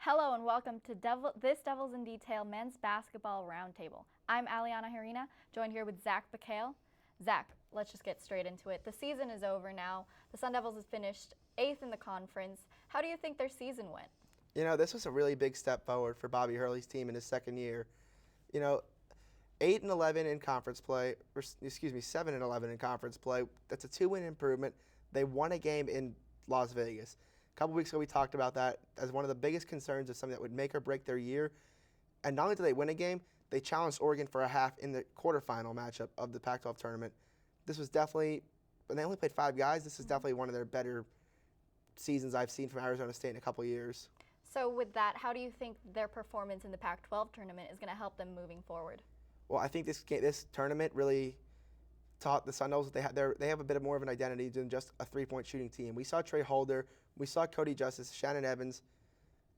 Hello and welcome to this Devils in Detail Men's Basketball Roundtable. I'm Alyanna Harina, joined here with Zach Pekale. Zach, let's just get straight into it. The season is over now. The Sun Devils have finished 8th in the conference. How do you think their season went? You know, this was a really big step forward for Bobby Hurley's team in his second year. You know, 8-11 in conference play, or 7-11 in conference play. That's a 2-win improvement. They won a game in Las Vegas. A couple weeks ago, we talked about that as one of the biggest concerns of something that would make or break their year. And not only did they win a game, they challenged Oregon for a half in the quarterfinal matchup of the Pac-12 tournament. This was definitely, and they only played 5 guys, this is definitely one of their better seasons I've seen from Arizona State in a couple years. So with that, how do you think their performance in the Pac-12 tournament is going to help them moving forward? Well, I think this tournament really taught the Sun Devils that they have a bit more of an identity than just a three-point shooting team. We saw Trey Holder, we saw Cody Justice, Shannon Evans.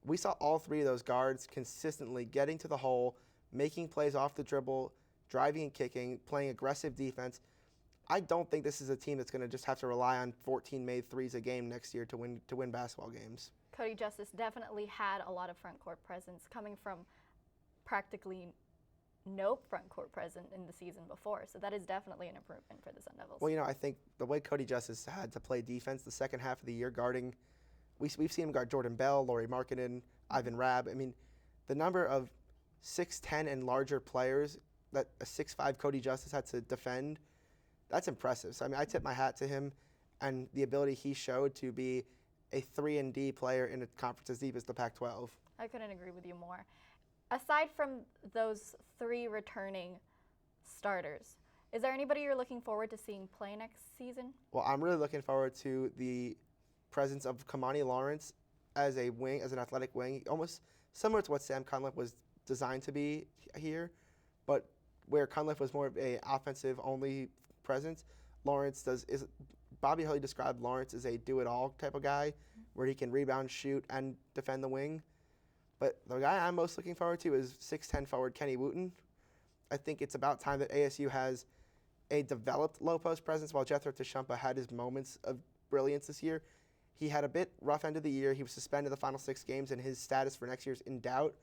We saw all three of those guards consistently getting to the hole, making plays off the dribble, driving and kicking, playing aggressive defense. I don't think this is a team that's going to just have to rely on 14 made threes a game next year to win basketball games. Cody Justice definitely had a lot of front court presence coming from practically no front court presence in the season before. So that is definitely an improvement for the Sun Devils. Well, you know, I think the way Cody Justice had to play defense the second half of the year guarding, we've seen him guard Jordan Bell, Lauri Markkanen, Ivan Rabb. I mean, the number of 6'10" and larger players that a 6'5" Cody Justice had to defend, that's impressive. So, I mean, I tip my hat to him and the ability he showed to be a 3-and-D player in a conference as deep as the Pac-12. I couldn't agree with you more. Aside from those 3 returning starters, is there anybody you're looking forward to seeing play next season? Well, I'm really looking forward to the presence of Kamani Lawrence as a wing, as an athletic wing, almost similar to what Sam Cunliffe was designed to be here, but where Cunliffe was more of a offensive-only presence, Bobby Hurley described Lawrence as a do-it-all type of guy, where he can rebound, shoot, and defend the wing. But the guy I'm most looking forward to is 6'10" forward Kenny Wooten. I think it's about time that ASU has a developed low-post presence, while Jethro Tashumpa had his moments of brilliance this year. He had a bit rough end of the year. He was suspended the final 6 games, and his status for next year is in doubt.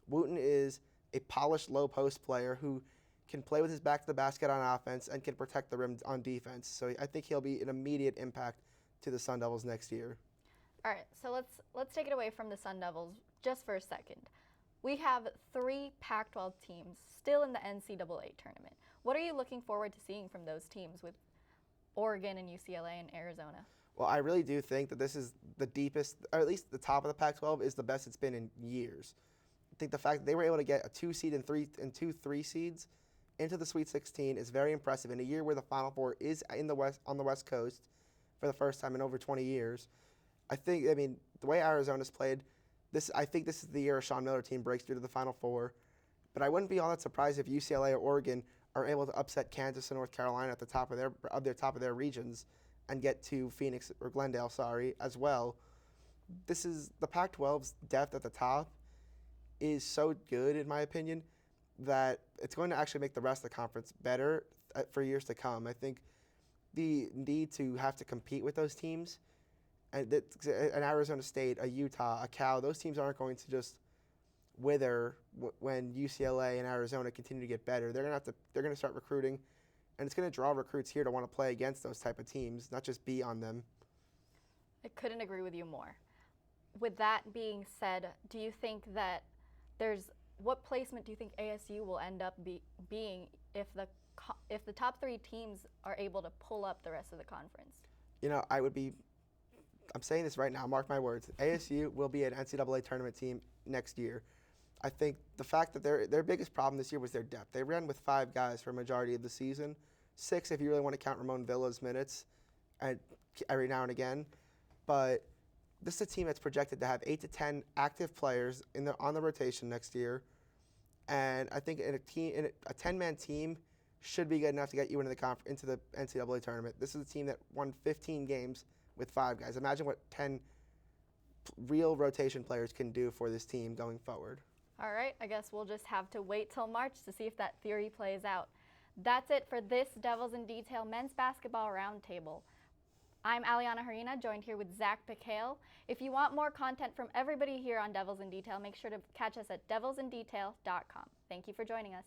Wooten is a polished low-post player who can play with his back to the basket on offense and can protect the rim on defense. So I think he'll be an immediate impact to the Sun Devils next year. All right, so let's take it away from the Sun Devils just for a second. We have 3 Pac-12 teams still in the NCAA tournament. What are you looking forward to seeing from those teams with Oregon and UCLA and Arizona? Well, I really do think that this is the deepest, or at least the top of the Pac-12 is the best it's been in years. I think the fact that they were able to get a 2 seed and 2 3 seeds into the Sweet 16 is very impressive in a year where the Final Four is on the West Coast for the first time in over 20 years. I mean, the way Arizona's played, I think this is the year a Sean Miller team breaks through to the Final Four. But I wouldn't be all that surprised if UCLA or Oregon are able to upset Kansas and North Carolina at the top of their regions and get to Phoenix or Glendale, as well. The Pac-12's depth at the top is so good, in my opinion, that it's going to actually make the rest of the conference better for years to come. I think the need to have to compete with those teams, an Arizona State, a Utah, a Cal, those teams aren't going to just wither when UCLA and Arizona continue to get better. They're going to start recruiting, and it's going to draw recruits here to want to play against those type of teams, not just be on them. I couldn't agree with you more. With that being said, do you think that what placement do you think ASU will end up being if the top 3 teams are able to pull up the rest of the conference? You know, I'm saying this right now, mark my words, ASU will be an NCAA tournament team next year. I think the fact that their biggest problem this year was their depth. They ran with 5 guys for a majority of the season, 6 if you really want to count Ramon Villa's minutes every now and again. But this is a team that's projected to have 8 to 10 active players on the rotation next year. And I think a 10-man team should be good enough to get you into the NCAA tournament. This is a team that won 15 games with 5 guys. Imagine what 10 real rotation players can do for this team going forward. All right, I guess we'll just have to wait till March to see if that theory plays out. That's it for this Devils in Detail Men's Basketball Roundtable. I'm Alyanna Harina, joined here with Zach Pekale. If you want more content from everybody here on Devils in Detail, make sure to catch us at devilsindetail.com. Thank you for joining us.